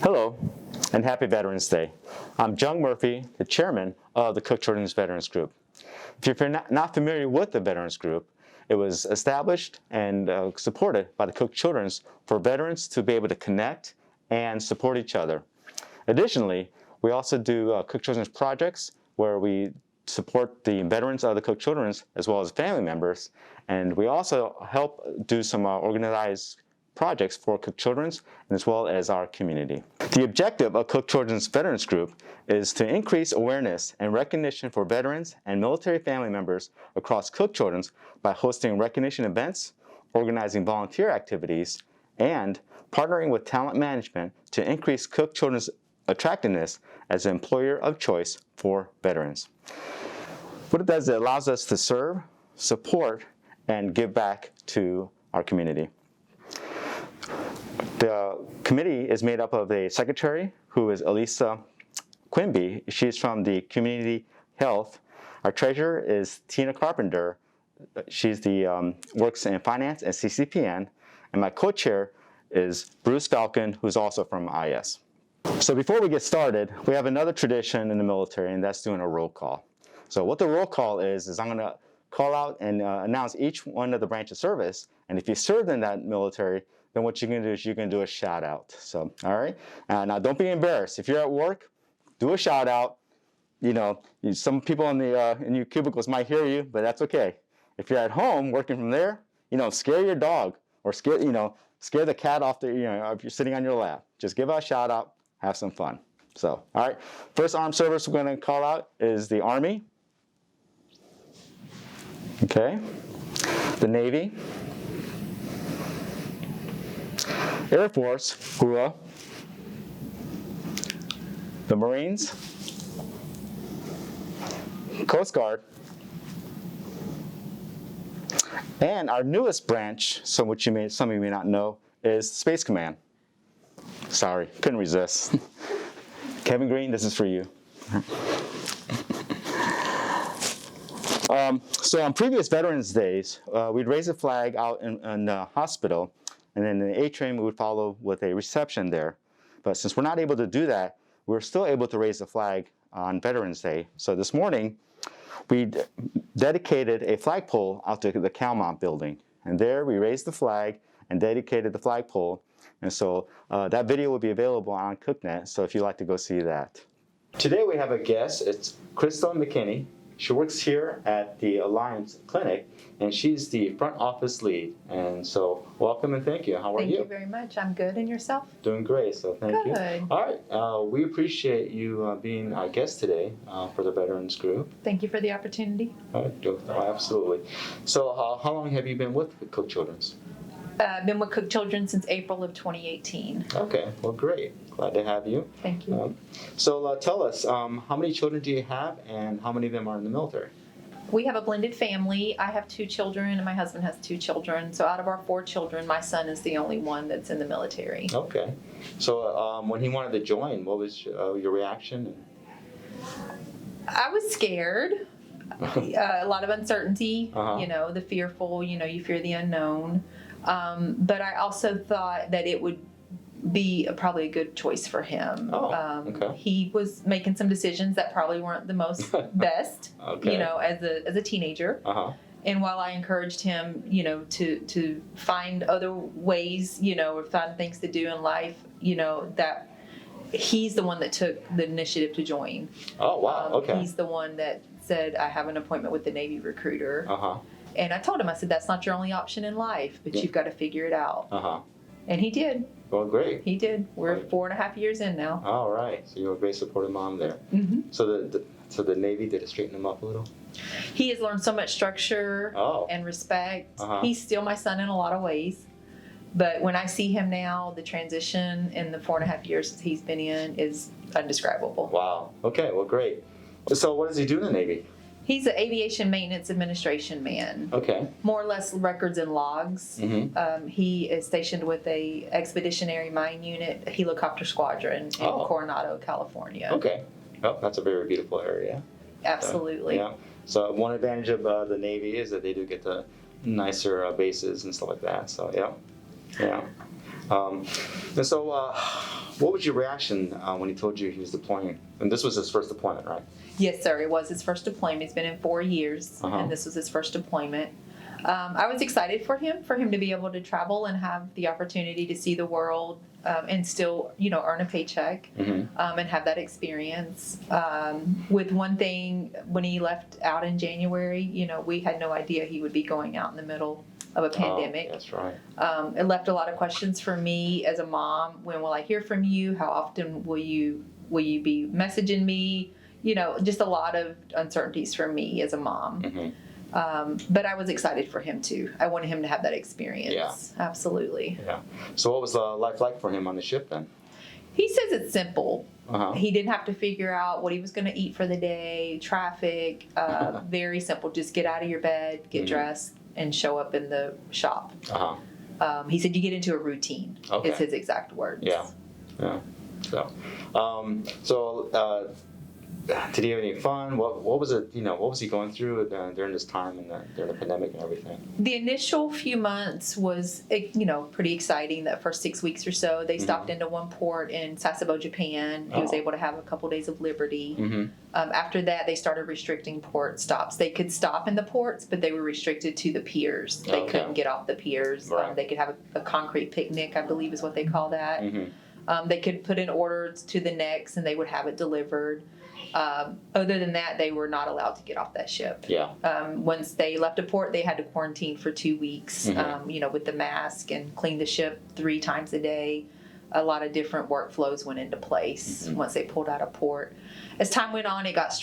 Hello, and happy Veterans Day. I'm Jung Murphy, the chairman of the Cook Children's Veterans Group. If you're not familiar with the Veterans Group, it was established and supported by the Cook Children's for veterans to be able to connect and support each other. Additionally, we also do Cook Children's projects where we support the veterans of the Cook Children's as well as family members, and we also help do some organized projects for Cook Children's as well as our community. The objective of Cook Children's Veterans Group is to increase awareness and recognition for veterans and military family members across Cook Children's by hosting recognition events, organizing volunteer activities, and partnering with talent management to increase Cook Children's attractiveness as an employer of choice for veterans. What it does, it allows us to serve, support, and give back to our community. The committee is made up of a secretary who is Elisa Quimby. She's from the Community Health. Our treasurer is Tina Carpenter. She's the works in finance and CCPN. And my co-chair is Bruce Falcon, who's also from IS. So before we get started, we have another tradition in the military, and that's doing a roll call. So what the roll call is I'm going to call out and announce each one of the branch of service. And if you served in that military, then what you can do is you can do a shout out. So, all right. Now don't be embarrassed. If you're at work, do a shout out. You know, some people in your cubicles might hear you, but that's okay. If you're at home working from there, scare your dog or scare the cat off if you're sitting on your lap. Just give out a shout out, have some fun. So, all right. First armed service we're going to call out is the Army. Okay. The Navy. Air Force, HUA, the Marines, Coast Guard, and our newest branch, some of you may not know, is Space Command. Sorry, couldn't resist. Kevin Green, this is for you. So on previous Veterans Days, we'd raise a flag out in the hospital, and then in the A-train, we would follow with a reception there. But since we're not able to do that, we're still able to raise the flag on Veterans Day. So this morning, we dedicated a flagpole out to the Calmont building. And there we raised the flag and dedicated the flagpole. And so that video will be available on CookNet, so if you'd like to go see that. Today we have a guest. It's Christel Mckinney. She works here at the Alliance Clinic, and she's the front office lead. And so, welcome and thank you. How are you? Thank you very much. I'm good. And yourself? Doing great, so thank you. Good. All right, we appreciate you being our guest today for the Veterans Group. Thank you for the opportunity. All right, absolutely. So, how long have you been with Cook Children's? I've been with Cook Children since April of 2018. Okay, well, great. Glad to have you. Thank you. So tell us, how many children do you have, and how many of them are in the military? We have a blended family. I have 2 children, and my husband has 2 children. So out of our 4 children, my son is the only one that's in the military. Okay. So when he wanted to join, what was your reaction? I was scared. A lot of uncertainty, Uh-huh. The fearful, you fear the unknown. But I also thought that it would be probably a good choice for him. Okay. He was making some decisions that probably weren't the most best, Okay. as a teenager. Uh-huh. And while I encouraged him, to find other ways, or find things to do in life, that he's the one that took the initiative to join. Oh, wow. Okay. He's the one that said, I have an appointment with the Navy recruiter. Uh-huh. And I told him, I said, that's not your only option in life, but you've got to figure it out. Uh-huh. And he did. Well, great. He did. We're Right. 4.5 years in now. All right. So you're a very supportive mom there. Mm-hmm. So the Navy, did it straighten him up a little? He has learned so much structure Oh. and respect. Uh-huh. He's still my son in a lot of ways. But when I see him now, the transition in the 4.5 years he's been in is indescribable. Wow. Okay. Well, great. So what does he do in the Navy? He's an aviation maintenance administration man. Okay. More or less records and logs. Mm-hmm. He is stationed with a expeditionary mine unit helicopter squadron in Coronado, California. Okay. Well, that's a very beautiful area. Absolutely. Yeah. So one advantage of the Navy is that they do get the nicer bases and stuff like that. So yeah. And so, what was your reaction when he told you he was deploying? And this was his first deployment, right? Yes, sir. It was his first deployment. He's been in 4 years, Uh-huh. and this was his first deployment. I was excited for him to be able to travel and have the opportunity to see the world and still, earn a paycheck and have that experience. With one thing, when he left out in January, we had no idea he would be going out in the middle of a pandemic. Oh, that's right. It left a lot of questions for me as a mom. When will I hear from you? How often will you be messaging me? Just a lot of uncertainties for me as a mom. Mm-hmm. But I was excited for him too. I wanted him to have that experience. Yeah. Absolutely. Yeah. So what was life like for him on the ship then? He says it's simple. Uh-huh. He didn't have to figure out what he was going to eat for the day, traffic, very simple. Just get out of your bed, get dressed, and show up in the shop. Uh-huh. He said you get into a routine, Okay. is his exact words. Yeah. Yeah. So, did he have any fun? What was it? What was he going through during this time and during the pandemic and everything? The initial few months was, pretty exciting. That first 6 weeks or so, they stopped into one port in Sasebo, Japan. He was able to have a couple days of liberty. Mm-hmm. After that, they started restricting port stops. They could stop in the ports, but they were restricted to the piers. They Okay. couldn't get off the piers. Right. They could have a concrete picnic, I believe is what they call that. Mm-hmm. They could put in orders to the next, and they would have it delivered. Other than that, they were not allowed to get off that ship. Yeah. Once they left a port, they had to quarantine for 2 weeks, Mhm. with the mask and clean the ship 3 times a day. A lot of different workflows went into place once they pulled out of port. As time went on, it got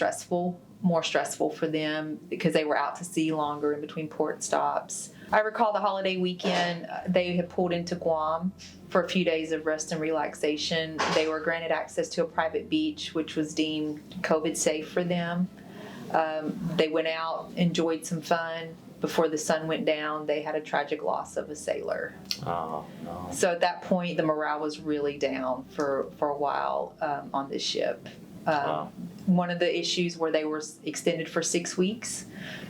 more stressful for them because they were out to sea longer in between port stops. I recall the holiday weekend, they had pulled into Guam for a few days of rest and relaxation. They were granted access to a private beach, which was deemed COVID safe for them. They went out, enjoyed some fun. Before the sun went down, they had a tragic loss of a sailor. Oh, no. So at that point, the morale was really down for a while on this ship. Wow. One of the issues where they were extended for 6 weeks.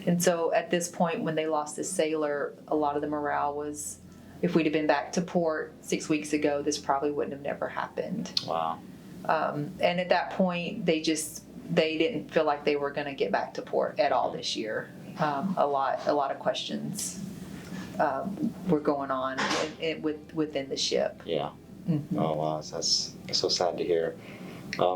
And so at this point, when they lost this sailor, a lot of the morale was, if we'd have been back to port 6 weeks ago, this probably wouldn't have never happened. Wow. And at that point, they didn't feel like they were going to get back to port at all this year. A lot of questions were going on within the ship. Yeah. Mm-hmm. Oh, wow. That's so sad to hear.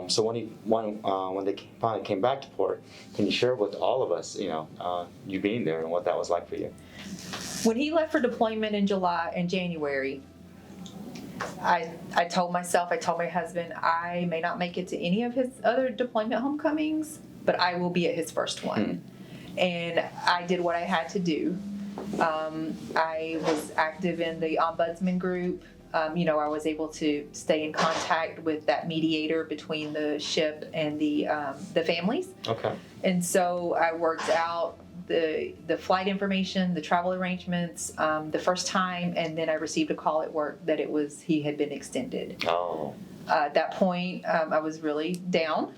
So when they finally came back to port, can you share with all of us, you being there and what that was like for you? When he left for deployment in January, I told my husband, I may not make it to any of his other deployment homecomings, but I will be at his first one. And I did what I had to do. I was active in the ombudsman group. I was able to stay in contact with that mediator between the ship and the families. Okay. And so I worked out the flight information, the travel arrangements, the first time, and then I received a call at work that he had been extended. Oh. At that point, I was really down,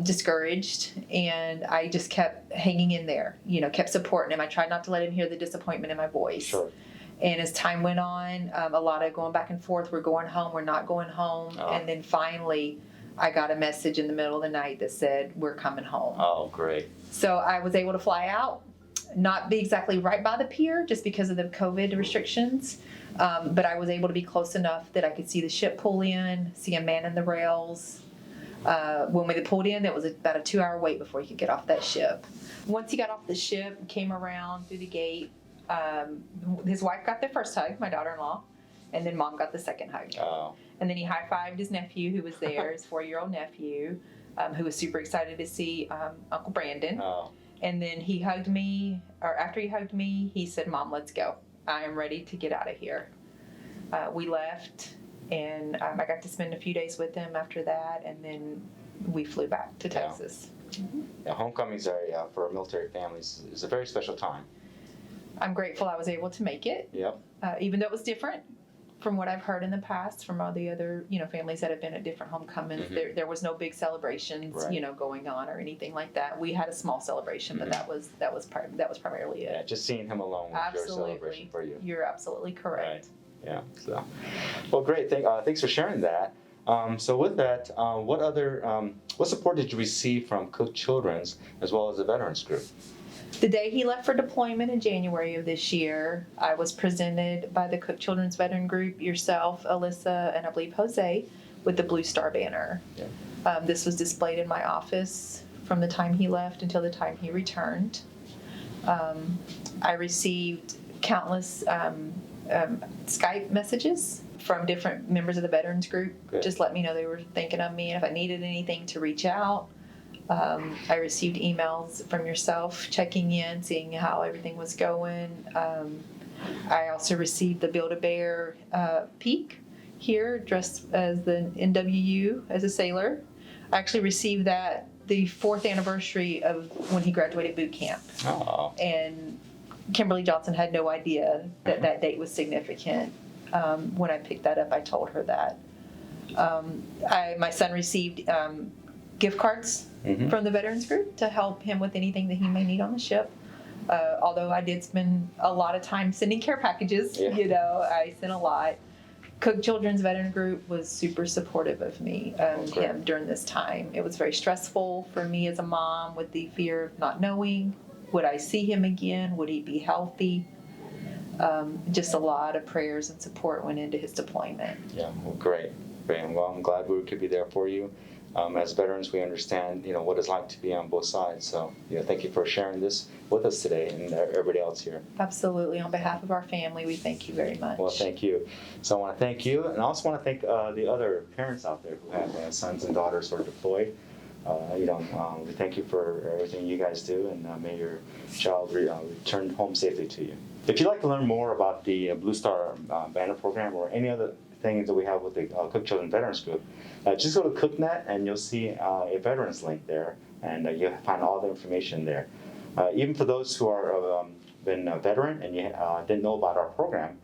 discouraged, and I just kept hanging in there, kept supporting him. I tried not to let him hear the disappointment in my voice. Sure. And as time went on, a lot of going back and forth. We're going home. We're not going home. Oh. And then finally, I got a message in the middle of the night that said, we're coming home. Oh, great. So I was able to fly out, not be exactly right by the pier just because of the COVID restrictions. But I was able to be close enough that I could see the ship pull in, see a man in the rails. When we pulled in, it was about a 2-hour wait before you could get off that ship. Once he got off the ship, came around through the gate, his wife got the first hug, my daughter-in-law, and then mom got the second hug. Oh. And then he high-fived his nephew who was there, his 4-year-old nephew, who was super excited to see Uncle Brandon. Oh. And then he hugged me, or after he hugged me, he said, Mom, let's go. I am ready to get out of here. We left, and I got to spend a few days with him after that, and then we flew back to Texas. Mm-hmm. Yeah, homecomings are, for military families, is a very special time. I'm grateful I was able to make it. Yep. Even though it was different from what I've heard in the past from all the other, families that have been at different homecomings. Mm-hmm. There was no big celebrations, right. Going on or anything like that. We had a small celebration, but that was primarily it. Yeah, just seeing him alone was your celebration for you. You're absolutely correct. Right. Yeah. So, well, great. Thanks for sharing that. So with that, what support did you receive from Cook Children's as well as the Veterans Group? The day he left for deployment in January of this year, I was presented by the Cook Children's Veteran Group, yourself, Alyssa, and I believe Jose, with the Blue Star banner. Yeah. This was displayed in my office from the time he left until the time he returned. I received countless Skype messages from different members of the Veterans Group. Good. Just let me know they were thinking of me and if I needed anything to reach out. I received emails from yourself checking in, seeing how everything was going. I also received the Build-A-Bear peak here, dressed as the NWU as a sailor. I actually received that the 4th anniversary of when he graduated boot camp. Oh. And Kimberly Johnson had no idea that that date was significant. When I picked that up, I told her that. My son received gift cards from the Veterans Group to help him with anything that he may need on the ship. Although I did spend a lot of time sending care packages, I sent a lot. Cook Children's Veteran Group was super supportive of me and him during this time. It was very stressful for me as a mom with the fear of not knowing, would I see him again? Would he be healthy? Just a lot of prayers and support went into his deployment. Yeah, well, great. Well, I'm glad we could be there for you. As veterans, we understand, what it's like to be on both sides. So, thank you for sharing this with us today and everybody else here. Absolutely. On behalf of our family, we thank you very much. Well, thank you. So I want to thank you, and I also want to thank the other parents out there who have sons and daughters who are deployed. We thank you for everything you guys do, and may your child return home safely to you. If you'd like to learn more about the Blue Star Banner Program or any other things that we have with the Cook Children Veterans Group, just go to CookNet and you'll see a veterans link there, and you'll find all the information there. Even for those who are been a veteran and you didn't know about our program,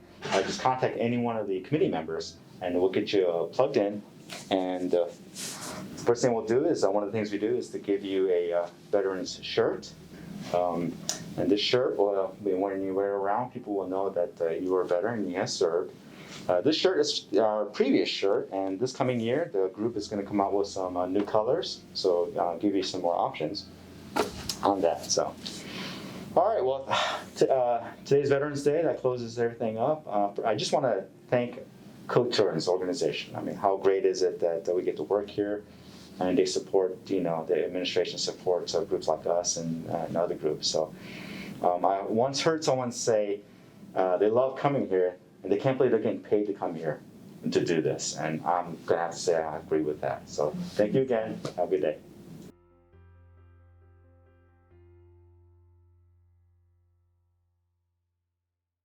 just contact any one of the committee members and we'll get you plugged in. And first thing we'll do is one of the things we do is to give you a veterans shirt. And this shirt, when you wear it around, people will know that you are a veteran and you have served. This shirt is our previous shirt, and this coming year, the group is going to come out with some new colors, so I'll give you some more options on that. So, all right, well, today's Veterans Day, that closes everything up. I just want to thank Cook Children's organization. I mean, how great is it that we get to work here, and they support, the administration supports groups like us and other groups. So, I once heard someone say they love coming here, and they can't believe they're getting paid to come here to do this. And I'm going to have to say I agree with that. So thank you again. Have a good day.